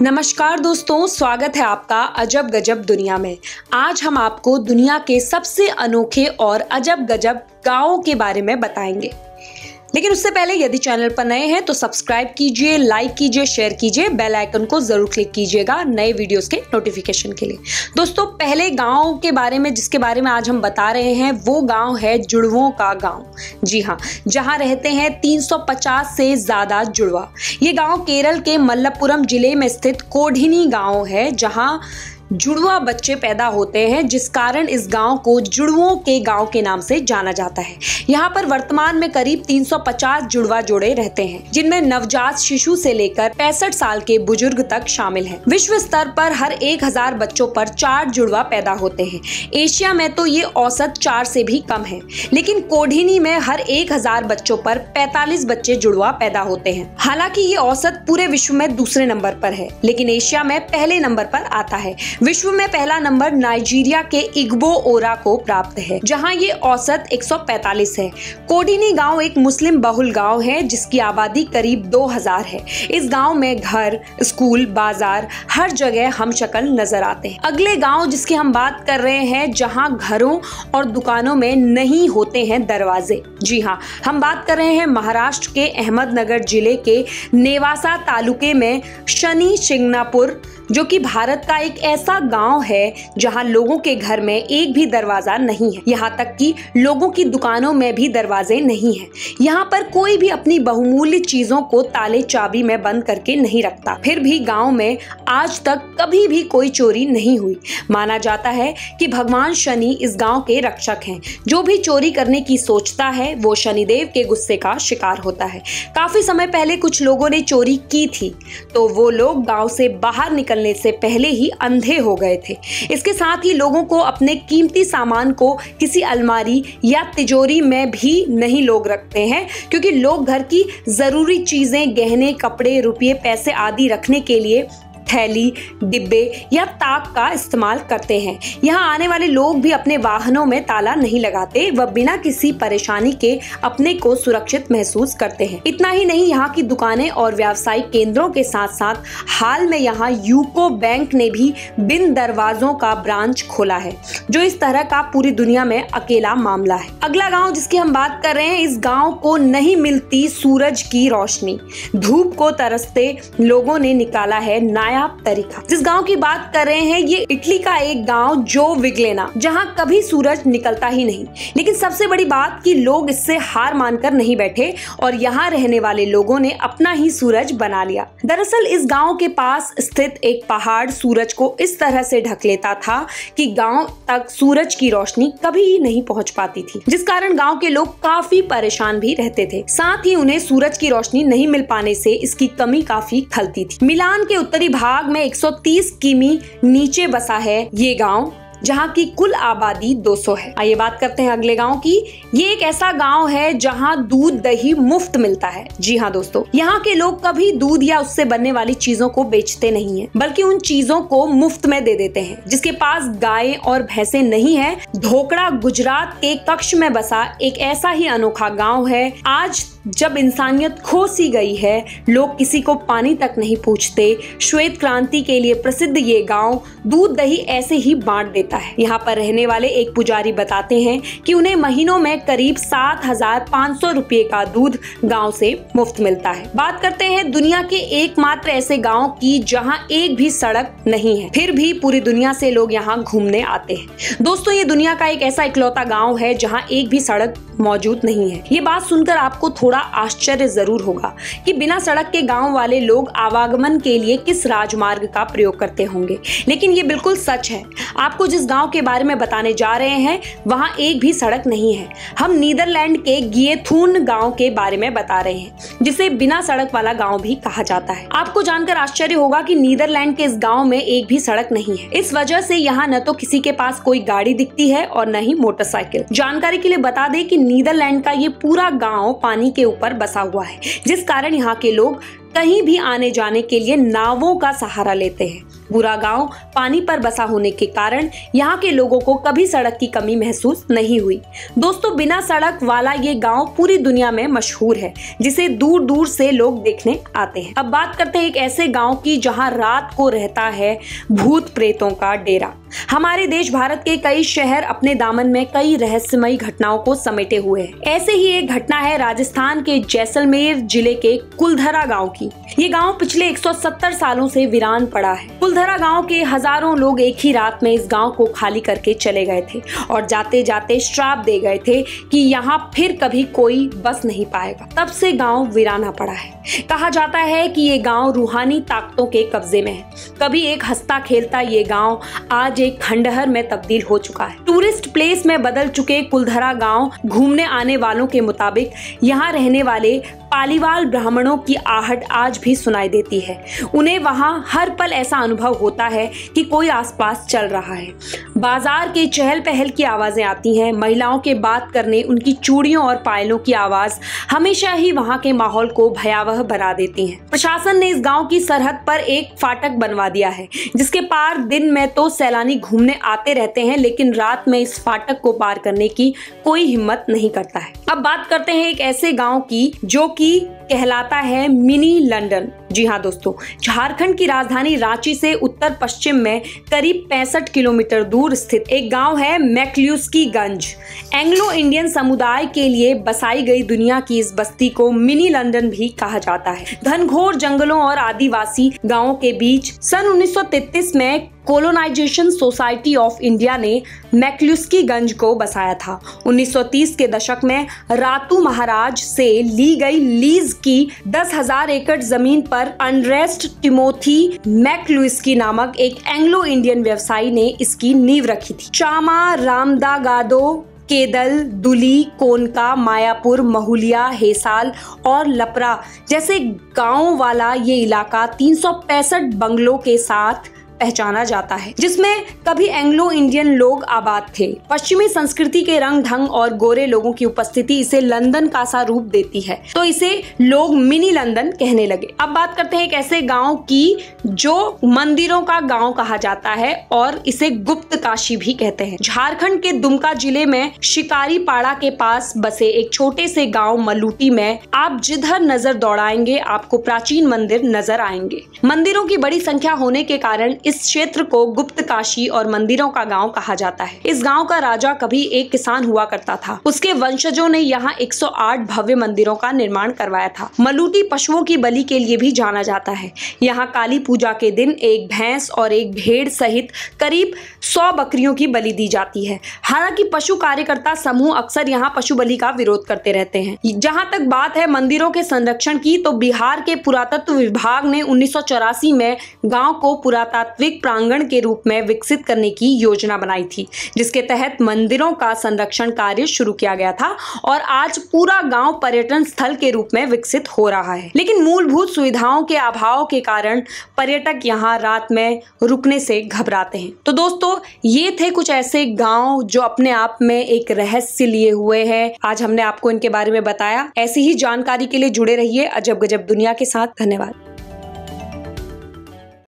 नमस्कार दोस्तों, स्वागत है आपका अजब गजब दुनिया में। आज हम आपको दुनिया के सबसे अनोखे और अजब गजब गांवों के बारे में बताएंगे। लेकिन उससे पहले यदि चैनल पर नए हैं तो सब्सक्राइब कीजिए, लाइक कीजिए, शेयर कीजिए, बेल आइकन को जरूर क्लिक कीजिएगा नए वीडियोस के नोटिफिकेशन के लिए। दोस्तों, पहले गांव के बारे में जिसके बारे में आज हम बता रहे हैं वो गांव है जुड़वों का गांव। जी हाँ, जहां रहते हैं 350 से ज्यादा जुड़वा। ये गांव केरल के मलप्पुरम जिले में स्थित कोडिनी गांव है, जहां जुड़वा बच्चे पैदा होते हैं, जिस कारण इस गांव को जुड़वों के गांव के नाम से जाना जाता है। यहाँ पर वर्तमान में करीब 350 जुड़वा जोड़े रहते हैं, जिनमें नवजात शिशु से लेकर 65 साल के बुजुर्ग तक शामिल हैं। विश्व स्तर पर हर 1000 बच्चों पर 4 जुड़वा पैदा होते हैं। एशिया में तो ये औसत 4 से भी कम है, लेकिन कोडिनी में हर 1000 बच्चों पर 45 बच्चे जुड़वा पैदा होते हैं। हालांकि ये औसत पूरे विश्व में दूसरे नंबर पर है, लेकिन एशिया में पहले नंबर पर आता है। विश्व में पहला नंबर नाइजीरिया के इग्बो ओरा को प्राप्त है, जहां ये औसत 145 है। कोडिनी गांव एक मुस्लिम बहुल गांव है, जिसकी आबादी करीब 2000 है। इस गांव में घर, स्कूल, बाजार, हर जगह हमशक्ल नजर आते हैं। अगले गांव जिसकी हम बात कर रहे हैं, जहां घरों और दुकानों में नहीं होते हैं दरवाजे। जी हाँ, हम बात कर रहे हैं महाराष्ट्र के अहमदनगर जिले के नेवासा तालुके में शनि शिंगणापुर, जो कि भारत का एक ऐसा गांव है जहां लोगों के घर में एक भी दरवाजा नहीं है। यहाँ तक कि लोगों की दुकानों में भी दरवाजे नहीं हैं। यहाँ पर कोई भी अपनी बहुमूल्य चीजों को ताले चाबी में बंद करके नहीं रखता। फिर भी गांव में आज तक कभी भी कोई चोरी नहीं हुई। माना जाता है कि भगवान शनि इस गांव के रक्षक हैं। जो भी चोरी करने की सोचता है वो शनिदेव के गुस्से का शिकार होता है। काफी समय पहले कुछ लोगों ने चोरी की थी, तो वो लोग गांव से बाहर निकलने से पहले ही अंधे हो गए थे। इसके साथ ही लोगों को अपने कीमती सामान को किसी अलमारी या तिजोरी में भी नहीं लोग रखते हैं, क्योंकि लोग घर की जरूरी चीजें, गहने, कपड़े, रुपये, पैसे आदि रखने के लिए थैली, डिब्बे या ताक का इस्तेमाल करते हैं। यहाँ आने वाले लोग भी अपने वाहनों में ताला नहीं लगाते, व बिना किसी परेशानी के अपने को सुरक्षित महसूस करते हैं। इतना ही नहीं, यहाँ की दुकानें और व्यावसायिक केंद्रों के साथ साथ हाल में यहाँ यूको बैंक ने भी बिन दरवाजों का ब्रांच खोला है, जो इस तरह का पूरी दुनिया में अकेला मामला है। अगला गाँव जिसकी हम बात कर रहे हैं, इस गाँव को नहीं मिलती सूरज की रोशनी। धूप को तरसते लोगों ने निकाला है नया तरीका। जिस गांव की बात कर रहे हैं, ये इटली का एक गांव जो विग्लेना, जहां कभी सूरज निकलता ही नहीं। लेकिन सबसे बड़ी बात कि लोग इससे हार मानकर नहीं बैठे और यहाँ रहने वाले लोगों ने अपना ही सूरज बना लिया। दरअसल इस गांव के पास स्थित एक पहाड़ सूरज को इस तरह से ढक लेता था कि गांव तक सूरज की रोशनी कभी नहीं पहुंच पाती थी, जिस कारण गांव के लोग काफी परेशान भी रहते थे। साथ ही उन्हें सूरज की रोशनी नहीं मिल पाने से इसकी कमी काफी खलती थी। मिलान के उत्तरी भाग में 130 किमी नीचे बसा है ये गांव, जहाँ की कुल आबादी 200 है। आइए बात करते हैं अगले गांव की। ये एक ऐसा गांव है जहाँ दूध दही मुफ्त मिलता है। जी हाँ दोस्तों, यहाँ के लोग कभी दूध या उससे बनने वाली चीजों को बेचते नहीं हैं, बल्कि उन चीजों को मुफ्त में दे देते हैं। जिसके पास गायें और भैंसें नहीं है, धोकड़ा गुजरात के कच्छ में बसा एक ऐसा ही अनोखा गाँव है। आज जब इंसानियत खो सी गई है, लोग किसी को पानी तक नहीं पूछते। श्वेत क्रांति के लिए प्रसिद्ध ये गांव दूध दही ऐसे ही बांट देता है। यहाँ पर रहने वाले एक पुजारी बताते हैं कि उन्हें महीनों में करीब 7500 रुपये का दूध गांव से मुफ्त मिलता है। बात करते हैं दुनिया के एकमात्र ऐसे गांव की जहाँ एक भी सड़क नहीं है, फिर भी पूरी दुनिया से लोग यहाँ घूमने आते हैं। दोस्तों, ये दुनिया का एक ऐसा इकलौता गाँव है जहाँ एक भी सड़क मौजूद नहीं है। ये बात सुनकर आपको थोड़ा आश्चर्य जरूर होगा कि बिना सड़क के गांव वाले लोग आवागमन के लिए किस राजमार्ग का प्रयोग करते होंगे, लेकिन ये बिल्कुल सच है। आपको जिस गांव के बारे में बताने जा रहे हैं, वहां एक भी सड़क नहीं है। हम नीदरलैंड के गिएथून गांव के बारे में बता रहे हैं, जिसे बिना सड़क वाला गांव भी कहा जाता है। आपको जानकर आश्चर्य होगा कि नीदरलैंड के इस गांव में एक भी सड़क नहीं है। इस वजह से यहाँ न तो किसी के पास कोई गाड़ी दिखती है और न ही मोटरसाइकिल। जानकारी के लिए बता दें कि नीदरलैंड का ये पूरा गांव पानी के ऊपर बसा हुआ है, जिस कारण यहाँ के लोग कहीं भी आने जाने के लिए नावों का सहारा लेते हैं। पूरा गांव पानी पर बसा होने के कारण यहाँ के लोगों को कभी सड़क की कमी महसूस नहीं हुई। दोस्तों, बिना सड़क वाला ये गांव पूरी दुनिया में मशहूर है, जिसे दूर दूर से लोग देखने आते हैं। अब बात करते हैं एक ऐसे गांव की जहां रात को रहता है भूत प्रेतों का डेरा। हमारे देश भारत के कई शहर अपने दामन में कई रहस्यमयी घटनाओं को समेटे हुए हैं। ऐसे ही एक घटना है राजस्थान के जैसलमेर जिले के कुलधरा गांव की। ये गांव पिछले 170 सालों से वीरान पड़ा है। कुलधरा गांव के हजारों लोग एक ही रात में इस गांव को खाली करके चले गए थे और जाते जाते श्राप दे गए थे कि यहाँ फिर कभी कोई बस नहीं पाएगा। तब से गांव वीराना पड़ा है। कहा जाता है कि ये गांव रूहानी ताकतों के कब्जे में है। कभी एक हंसता खेलता ये गांव आज एक खंडहर में तब्दील हो चुका है। टूरिस्ट प्लेस में बदल चुके कुलधरा गांव घूमने आने वालों के मुताबिक यहाँ रहने वाले पालीवाल ब्राह्मणों की आहट आज भी सुनाई देती है। उन्हें वहां हर पल ऐसा अनुभव होता है कि कोई आसपास चल रहा है। बाजार के चहल पहल की आवाजें आती हैं। महिलाओं के बात करने, उनकी चूड़ियों और पायलों की आवाज हमेशा ही वहां के माहौल को भयावह बना देती हैं। प्रशासन ने इस गांव की सरहद पर एक फाटक बनवा दिया है, जिसके पार दिन में तो सैलानी घूमने आते रहते हैं, लेकिन रात में इस फाटक को पार करने की कोई हिम्मत नहीं करता है। अब बात करते हैं एक ऐसे गांव की जो कि कहलाता है मिनी लंदन। जी हाँ दोस्तों, झारखंड की राजधानी रांची से उत्तर पश्चिम में करीब 65 किलोमीटर दूर स्थित एक गांव है मैक्लुस्कीगंज। एंग्लो इंडियन समुदाय के लिए बसाई गई दुनिया की इस बस्ती को मिनी लंदन भी कहा जाता है। घनघोर जंगलों और आदिवासी गांवों के बीच सन 1933 में कोलोनाइजेशन सोसाइटी ऑफ इंडिया ने मैक्लुस्कीगंज को बसाया था। 1930 के दशक में रातू महाराज से ली गई लीज की 10,000 एकड़ जमीन पर अनरेस्ट टिमोथी मैक्लुस्की नामक एक एंग्लो इंडियन व्यवसायी ने इसकी नींव रखी थी। चामा, रामदागादो, केदल, दुली, कोनका, मायापुर, महुलिया, हेसाल और लपरा जैसे गांवों वाला ये इलाका 365 बंगलों के साथ पहचाना जाता है, जिसमें कभी एंग्लो इंडियन लोग आबाद थे। पश्चिमी संस्कृति के रंग ढंग और गोरे लोगों की उपस्थिति इसे लंदन का सा रूप देती है, तो इसे लोग मिनी लंदन कहने लगे। अब बात करते हैं एक ऐसे गांव की जो मंदिरों का गांव कहा जाता है और इसे गुप्त काशी भी कहते हैं। झारखंड के दुमका जिले में शिकारी पाड़ा के पास बसे एक छोटे से गाँव मलूटी में आप जिधर नजर दौड़ाएंगे आपको प्राचीन मंदिर नजर आएंगे। मंदिरों की बड़ी संख्या होने के कारण इस क्षेत्र को गुप्त काशी और मंदिरों का गांव कहा जाता है। इस गांव का राजा कभी एक किसान हुआ करता था। उसके वंशजों ने यहाँ 108 भव्य मंदिरों का निर्माण करवाया था। मलूटी पशुओं की बलि के लिए भी जाना जाता है। यहाँ काली पूजा के दिन एक भैंस और एक भेड़ सहित करीब 100 बकरियों की बलि दी जाती है। हालांकि पशु कार्यकर्ता समूह अक्सर यहाँ पशु बलि का विरोध करते रहते हैं। जहाँ तक बात है मंदिरों के संरक्षण की, तो बिहार के पुरातत्व विभाग ने 1984 में गाँव को पुरातत्व प्रांगण के रूप में विकसित करने की योजना बनाई थी, जिसके तहत मंदिरों का संरक्षण कार्य शुरू किया गया था और आज पूरा गांव पर्यटन स्थल के रूप में विकसित हो रहा है। लेकिन मूलभूत सुविधाओं के अभाव के कारण पर्यटक यहां रात में रुकने से घबराते हैं। तो दोस्तों, ये थे कुछ ऐसे गांव जो अपने आप में एक रहस्य लिए हुए हैं। आज हमने आपको इनके बारे में बताया। ऐसी ही जानकारी के लिए जुड़े रहिए अजब गजब दुनिया के साथ। धन्यवाद।